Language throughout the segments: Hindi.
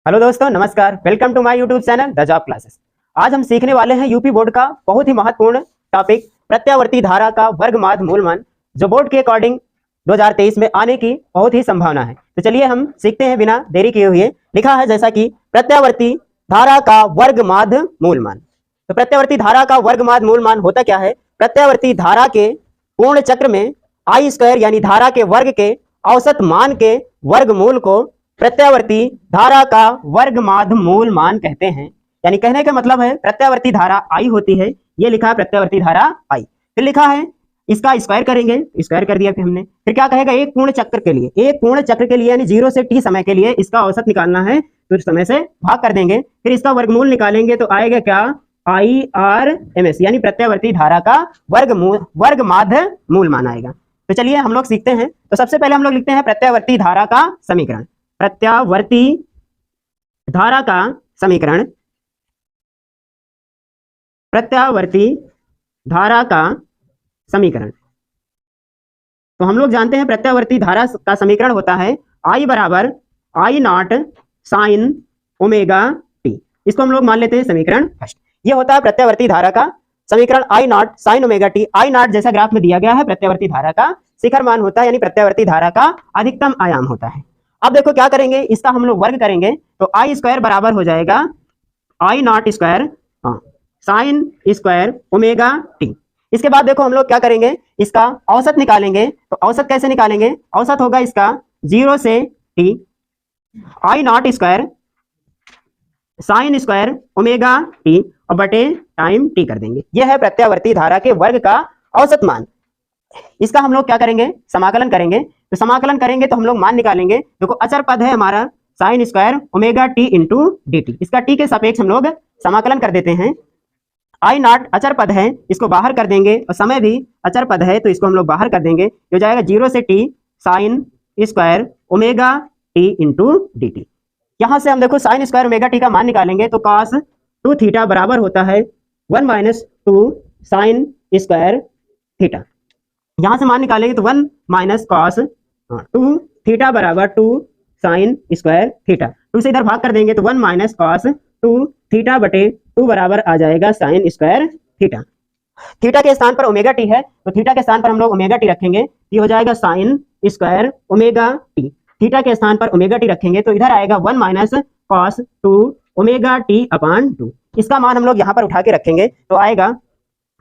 हेलो दोस्तों, नमस्कार। Welcome to my YouTube channel the job classes. आज हम सीखने वाले हैं यूपी बोर्ड का बहुत ही महत्वपूर्ण टॉपिक प्रत्यावर्ती धारा का वर्गमाद मूलमान, जो बोर्ड के अकॉर्डिंग 2023 में आने की बहुत ही संभावना है। तो चलिए हम सीखते हैं बिना देरी किए हुए। लिखा है जैसा कि प्रत्यावर्ती धारा का वर्गमाद मूलमान। तो प्रत्यावर्ती धारा का वर्गमाद मूलमान होता क्या है? प्रत्यावर्ती धारा के पूर्ण चक्र में आई स्क्वायर यानी धारा के वर्ग के औसत मान के वर्गमूल को प्रत्यावर्ती धारा का वर्गमाद मूल मान कहते हैं। यानी कहने का मतलब है प्रत्यावर्ती धारा आई होती है, ये लिखा है प्रत्यावर्ती धारा आई। फिर लिखा है इसका स्क्वायर करेंगे, स्क्वायर कर दिया फिर हमने। फिर क्या कहेगा? एक पूर्ण चक्र के लिए, एक पूर्ण चक्र के लिए यानी 0 से t समय के लिए इसका औसत निकालना है, तो समय से भाग कर देंगे। फिर इसका वर्गमूल निकालेंगे तो आएगा क्या? IRMS यानी प्रत्यावर्ती धारा का वर्गमाद मूल मान आएगा। तो चलिए हम लोग सीखते हैं। तो सबसे पहले हम लोग लिखते हैं प्रत्यावर्ती धारा का समीकरण। प्रत्यावर्ती धारा का समीकरण, प्रत्यावर्ती धारा का समीकरण। तो हम लोग जानते हैं प्रत्यावर्ती धारा का समीकरण होता है I बराबर I not sine omega T. इसको हम लोग मान लेते हैं समीकरण फर्स्ट। ये होता है प्रत्यावर्ती धारा का समीकरण I not sine omega T. I not जैसा ग्राफ में दिया गया है प्रत्यावर्ती धारा का शिखर मान होता है, यानी प्रत्यावर्ती धारा का अधिकतम आयाम होता है। अब देखो क्या करेंगे, इसका हम लोग वर्ग करेंगे तो आई स्क्वायर बराबर हो जाएगा I nought square sine square omega t. इसके बाद देखो हम लोग क्या करेंगे, इसका औसत निकालेंगे। तो औसत कैसे निकालेंगे? औसत होगा इसका 0 से T I nought square sine square omega T और बटे टाइम टी कर देंगे। यह है प्रत्यावर्ती धारा के वर्ग का औसत मान। इसका हम लोग क्या करेंगे? समाकलन करेंगे। तो समाकलन करेंगे तो हम लोग मान निकालेंगे। देखो अचर पद है हमारा sign square omega T into D T. इसका टी के सापेक्ष हम लोग समाकलन कर देते हैं। आई नॉट अचर पद है, इसको बाहर कर देंगे, और समय भी अचर पद है तो इसको हम लोग बाहर कर देंगे। हो जाएगा 0 से T sine square omega T into D T. यहां से हम देखो साइन स्क्वायर ओमेगा टी का मान निकालेंगे तो कॉस 2 थीटा बराबर होता है 1 माइनस 2 साइन स्क्वायर थीटा। यहां से मान निकालेंगे तो 1 माइनस कॉस 2 थीटा बराबर 2 साइन स्क्वायर थीटा। 2 से इधर भाग कर देंगे तो 1 माइनस कॉस 2 थीटा बटे 2 बराबर आ जाएगा साइन स्क्वायर थीटा। थीटा के स्थान पर ओमेगा टी है तो थीटा के स्थान पर हम लोग ओमेगा टी रखेंगे। ये हो जाएगा sign square omega T. Theta के स्थान पर ओमेगा टी रखेंगे तो इधर आएगा 1 minus cos 2 omega t upon 2। इसका मान हम लोग यहाँ पर उठा के रखेंगे तो आएगा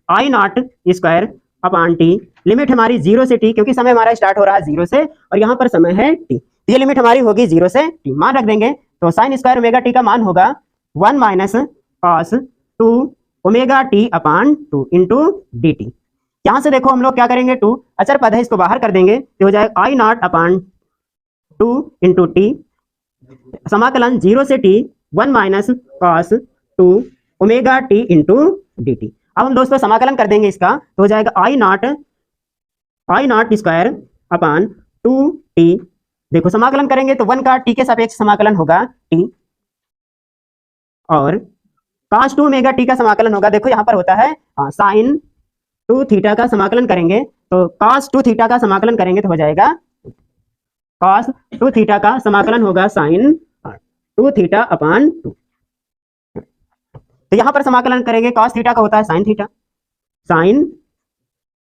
I nought square upon t. Limit हमारी 0 से टी, क्योंकि समय हमारा स्टार्ट हो रहा है 0 से और यहाँ पर समय है टी। ये लिमिट हमारी होगी 0 से टी। मान रख देंगे तो साइन स्क्वायर ओमेगा टी का मान होगा 1 minus cos 2 omega t upon 2 into D T. यहाँ से देखो हम लोग क्या करेंगे, 2 अचर पद है इसको बाहर कर देंगे तो हो जाएगा I not upon 2 into T. समाकलन 0 से T 1 minus cos 2 omega T into D T. अब हम दोस्तों समाकलन कर देंगे इसका तो हो जाएगा I nought square upon 2 T. देखो समाकलन करेंगे तो 1 का टी के सापेक्ष समाकलन होगा टी, और cos 2 ओमेगा टी का समाकलन होगा। देखो यहाँ पर होता है साइन 2 थीटा का समाकलन करेंगे तो cos 2 थीटा का समाकलन करेंगे तो हो जाएगा cos 2 थीटा का समाकलन होगा साइन 2 थीटा अपॉन 2। तो यहाँ पर समाकलन करेंगे cos थीटा का होता है साइन थीटा। साइन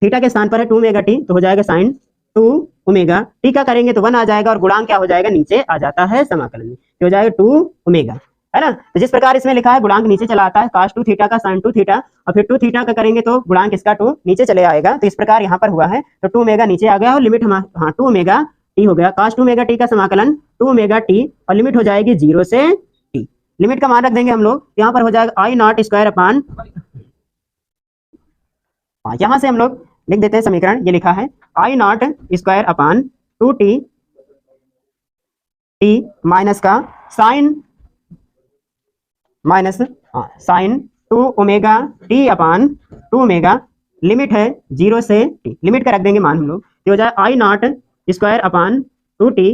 थीटा के स्थान पर है 2 ओमेगा टी तो हो जाएगा साइन 2 ओमेगा टी का करेंगे तो 1 आ जाएगा और गुणांक क्या हो जाएगा? नीचे आ जाता है समाकलन में, तो हो जाएगा 2 ओमेगा, है ना। तो जिस प्रकार इसमें लिखा है गुणांक नीचे चला आता है, cos 2 थीटा का साइन 2 थीटा और फिर 2 थीटा का करेंगे तो गुणांक इसका 2 नीचे चले आएगा। तो इस प्रकार यहाँ पर हुआ है तो 2 ओमेगा नीचे आ गया और लिमिट हमारा 2 ओमेगा टी हो गया। cos 2 ओमेगा टी का समाकलन 2 ओमेगा टी और लिमिट हो जाएगी 0 से टी। लिमिट का मान रख देंगे हम लोग, यहाँ पर हो जाएगा आई नॉट स्क्वायर अपॉन, यहाँ से हम लोग लिख देते हैं समीकरण। ये लिखा है I nought square upon 2 t t minus का sine minus sine 2 omega t upon 2 omega. Limit है 0 से टी, लिमिट का रख देंगे मान हम लोग। ये हो जाए आई नॉट स्क्वायर अपॉन 2 टी।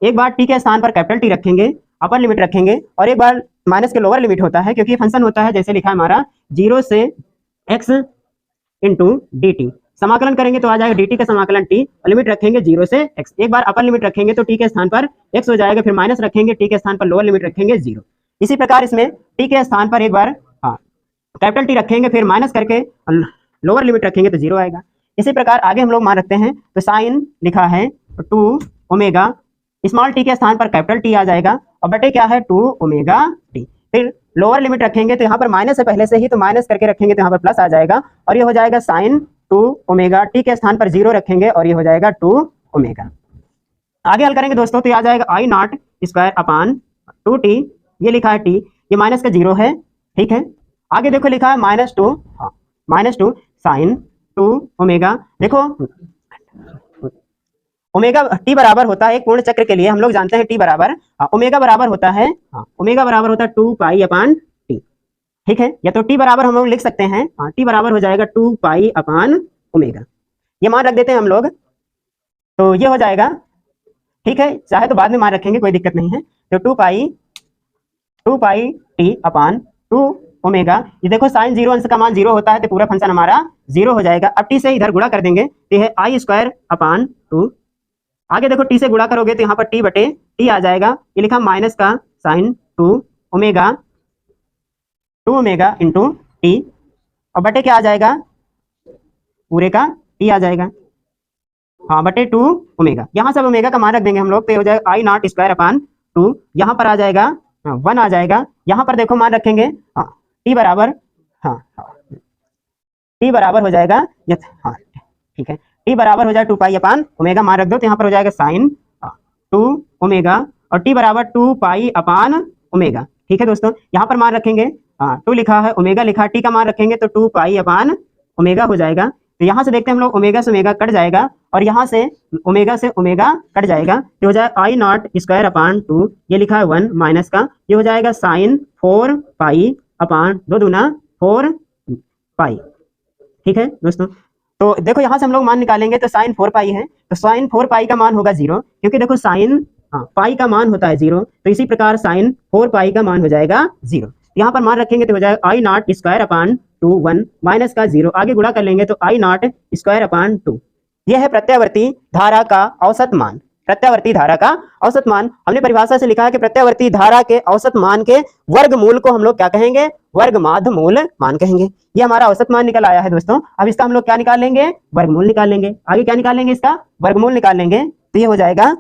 एक बार टी के स्थान पर कैपिटल टी रखेंगे, अपर लिमिट रखेंगे, और एक बार माइनस के लोअर लिमिट होता है क्योंकि फंक्शन होता है जैसे लिखा है हमारा 0 से x इंटू डी टी। समाकलन करेंगे तो आ जाएगा dt का समाकलन t, लिमिट रखेंगे 0 से x। एक बार अपर लिमिट रखेंगे तो t के स्थान पर x हो जाएगा, फिर माइनस रखेंगे, t के स्थान पर लोअर लिमिट रखेंगे 0। इसी प्रकार इसमें t के स्थान पर एक बार कैपिटल T रखेंगे, फिर माइनस करके लोअर लिमिट रखेंगे तो 0 आएगा। इसी प्रकार आगे हम लोग मान रखते हैं तो साइन लिखा है 2 ओमेगा, स्मॉल t के स्थान पर कैपिटल T आ जाएगा और बटे क्या है 2 ओमेगा t। फिर लोअर लिमिट रखेंगे तो यहाँ पर माइनस है पहले से ही, तो माइनस करके रखेंगे तो यहाँ पर प्लस आ जाएगा और ये हो जाएगा साइन 2 ओमेगा, t के स्थान पर 0 रखेंगे और ये हो जाएगा 2 ओमेगा। आगे हल करेंगे दोस्तों तो ये आ जाएगा I nought square upon 2t, ये लिखा है t, ये माइनस का 0 है, ठीक है। आगे देखो लिखा है -2 साइन 2 ओमेगा। देखो ओमेगा t बराबर होता है एक पूर्ण चक्र के लिए, हम लोग जानते हैं t बराबर ओमेगा बराबर होता है ओमेगा बराबर होता है 2 पाई अपान t, ठीक है। या तो t बराबर हम लोग लिख सकते हैं t बराबर हो जाएगा 2 पाई अपान ओमेगा, ये मान रख देते हैं हम लोग, तो ये हो जाएगा, ठीक है। चाहे तो बाद में मान रखेंगे, कोई दिक्कत नहीं है। तो 2 पाई t अपान 2 ओमेगा, ये देखो साइन 0 अंश का मान 0 होता है तो पूरा फंक्शन हमारा 0 हो जाएगा। अब t से इधर गुणा कर देंगे तो ये है आई स्क्वायर अपान 2। आगे देखो t से गुणा करोगे तो यहाँ पर t बटे t आ जाएगा, ये लिखा माइनस का साइन 2 ओमेगा इंटू t और बटे क्या आ जाएगा, पूरे का t आ जाएगा, बटे 2 ओमेगा। यहाँ सब ओमेगा का मान रख देंगे हम लोग तो हो जाएगा आई नॉट स्क्वायर अपान 2, यहाँ पर आ जाएगा 1 आ जाएगा। यहाँ पर देखो मान रखेंगे t बराबर t बराबर हो जाएगा ठीक है, t बराबर हो जाएगा 2 पाई अपान ओमेगा, मान रख दो तो यहाँ पर हो जाएगा साइन 2 ओमेगा और t बराबर 2 पाई अपान ओमेगा, ठीक है दोस्तों। यहाँ पर मान रखेंगे 2 लिखा है, ओमेगा लिखा है, t का मान रखेंगे तो 2 पाई अपान ओमेगा हो जाएगा। तो यहाँ से देखते हैं हम लोग ओमेगा से ओमेगा कट जाएगा और यहाँ से ओमेगा कट जाएगा, तो हो जाएगा आई नॉट स्क्वायर अपान 2, ये लिखा है 1 माइनस का, ये हो जाएगा साइन 4 पाई अपान 2 दूना 4 पाई, ठीक है दोस्तों। तो देखो यहाँ से हम लोग मान निकालेंगे तो साइन 4 पाई है, तो साइन 4 पाई का मान होगा 0, क्योंकि देखो साइन पाई का मान होता है 0, तो इसी प्रकार साइन 4 पाई का मान हो जाएगा 0। यहाँ पर मान रखेंगे तो हो जाएगा I nought square upon 2 1 minus का 0, आगे गुणा कर लेंगे तो आई नॉट स्क्वायर अपान 2। यह है प्रत्यावर्ती धारा का औसत मान। प्रत्यावर्ती धारा का औसत मान हमने परिभाषा से लिखा है कि प्रत्यावर्ती धारा के औसत मान के वर्गमूल को हम लोग क्या कहेंगे, वर्गमाध्य मूल मान कहेंगे। ये हमारा औसत मान निकल आया है दोस्तों। अब इसका हम लोग क्या निकाल लेंगे, वर्गमूल निकाल लेंगे। आगे क्या निकालेंगे, इसका वर्गमूल निकालेंगे तो ये हो जाएगा,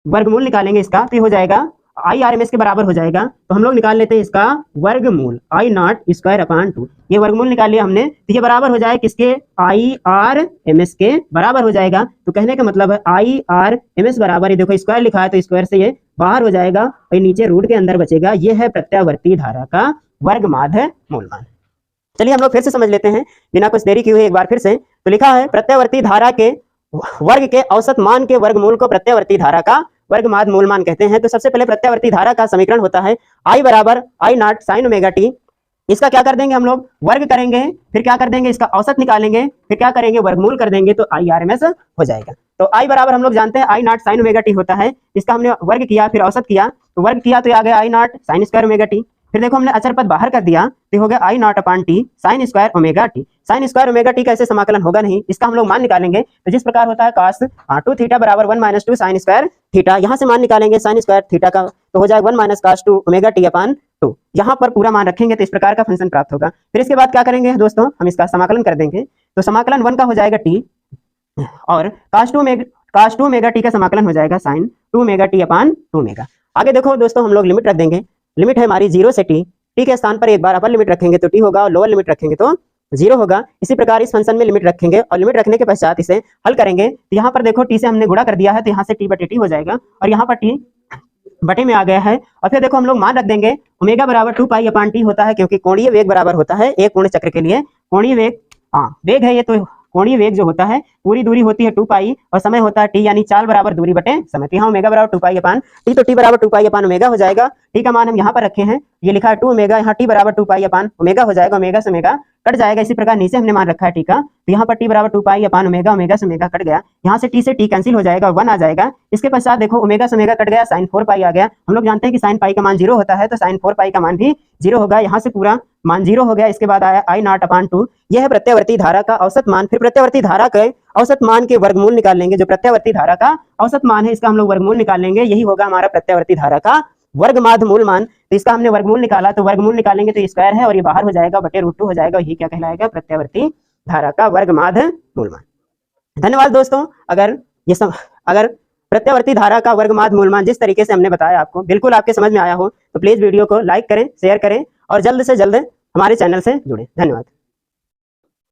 वर्गमूल निकालेंगे इसका तो ये हो जाएगा आई आर एम एस के बराबर हो जाएगा। तो हम लोग निकाल लेते हैं इसका वर्गमूल आई नॉट स्क्वायर अपान 2, ये वर्गमूल निकाल लिया हमने, तो ये बराबर हो जाएगा किसके, आई आर एम एस के बराबर हो जाएगा। तो कहने का मतलब है आई आर एम एस बराबर, ये देखो स्क्वायर लिखा है तो स्क्वायर से ये बाहर हो जाएगा और नीचे रूट के अंदर बचेगा। ये है प्रत्यावर्ती धारा का वर्गमाध्य मूलमान। चलिए हम लोग फिर से समझ लेते हैं बिना कुछ देरी किए हुए एक बार फिर से। तो लिखा है प्रत्यावर्ती धारा के वर्ग के औसत मान के वर्गमूल को प्रत्यावर्ती धारा का वर्गमाध्य मूलमान कहते हैं। तो सबसे पहले प्रत्यावर्ती धारा का समीकरण होता है आई बराबर आई नॉट साइन ओमेगा टी। इसका क्या कर देंगे हम लोग, वर्ग करेंगे, फिर क्या कर देंगे इसका औसत निकालेंगे, फिर क्या करेंगे वर्गमूल कर देंगे तो आई आर एम एस हो जाएगा। तो आई बराबर हम लोग जानते हैं आई नॉट साइन ओमेगा टी होता है, इसका हमने वर्ग किया फिर औसत किया, तो वर्ग किया तो आ गया I nought sine square omega t. फिर देखो हमने अचर पद बाहर कर दिया तो हो गया I nought upon t sine square omega t. Sine square omega t कैसे समाकलन होगा नहीं, इसका हम लोग मान निकालेंगे। तो जिस प्रकार होता है cos 2 थीटा बराबर 1 माइनस 2 साइन स्क्वायर थीटा, यहाँ से मान निकालेंगे साइन स्क्वायर थीटा का तो हो जाएगा 1 minus cos 2 omega T upon 2। यहाँ पर पूरा मान रखेंगे तो इस प्रकार का फंक्शन प्राप्त होगा। फिर इसके बाद क्या करेंगे दोस्तों, हम इसका समाकलन कर देंगे। तो समाकलन 1 का हो जाएगा टी और cos 2 ओमेगा टी का समाकलन हो जाएगा sign 2 omega T upon 2 omega. आगे देखो दोस्तों हम लोग लिमिट रख देंगे, लिमिट है हमारी 0 से टी, टी के स्थान पर एक बार अपर लिमिट रखेंगे तो टी होगा और लोअर लिमिट रखेंगे तो 0 होगा। इसी प्रकार इस फंक्शन में लिमिट रखेंगे और लिमिट रखने के पश्चात इसे हल करेंगे। तो यहाँ पर देखो टी से हमने गुणा कर दिया है तो यहाँ से टी बटे टी हो जाएगा और यहाँ पर टी बटे में आ गया है। और फिर देखो हम लोग मान रख देंगे ओमेगा बराबर 2 पाई अपान टी होता है, क्योंकि कोणीय वेग बराबर होता है एक पूर्ण चक्र के लिए कोणीय वेग, वेग है ये, तो कोणीय वेग जो होता है पूरी दूरी होती है 2 पाई और समय होता है टी, यानी चाल बराबर दूरी बटे समय। तो यहाँ ओमेगा बराबर 2 पाई अपान टी, तो टी बराबर 2 पाई अपान ओमेगा हो जाएगा। टी का मान हम यहाँ पर रखे हैं, ये लिखा है 2 ओमेगा, यहाँ टी बराबर 2 पाई अपान ओमेगा हो जाएगा, ओमेगा से ओमेगा कट जाएगा। इसी प्रकार नीचे हमने मान रखा है टी का, तो यहाँ पर टी बराबर 2 पाई अपान ओमेगा, ओमेगा से ओमेगा कट गया, यहाँ से टी से टी कैंसिल हो जाएगा, 1 आ जाएगा। इसके पश्चात देखो ओमेगा से ओमेगा कट गया, साइन 4 पाई आ गया। हम लोग जानते हैं कि साइन पाई का मान 0 होता है, तो साइन 4 पाई का मान भी 0 होगा। यहाँ से पूरा मान 0 हो गया। इसके बाद आया आई नॉट अपान 2, यह है प्रत्यावर्ती धारा का औसत मान। फिर प्रत्यावर्ती धारा के औसत मान के वर्गमूल निकाल लेंगे। जो प्रत्यावर्ती धारा का औसत मान है इसका हम लोग वर्गमूल निकाल लेंगे, यही होगा हमारा प्रत्यावर्ती धारा का वर्गमाध मूल मान। तो इसका हमने वर्गमूल निकाला, तो वर्गमूल निकालेंगे तो स्क्वायर है और ये बाहर हो जाएगा, बटे √2 हो जाएगा। यही क्या कहलाएगा? प्रत्यावर्ती धारा का वर्गमाध मूल मान। धन्यवाद दोस्तों। अगर प्रत्यावर्ती धारा का वर्गमाध मूल मान जिस तरीके से हमने बताया आपको बिल्कुल आपके समझ में आया हो, तो प्लीज वीडियो को लाइक करें, शेयर करें और जल्द से जल्द हमारे चैनल से जुड़ें। धन्यवाद।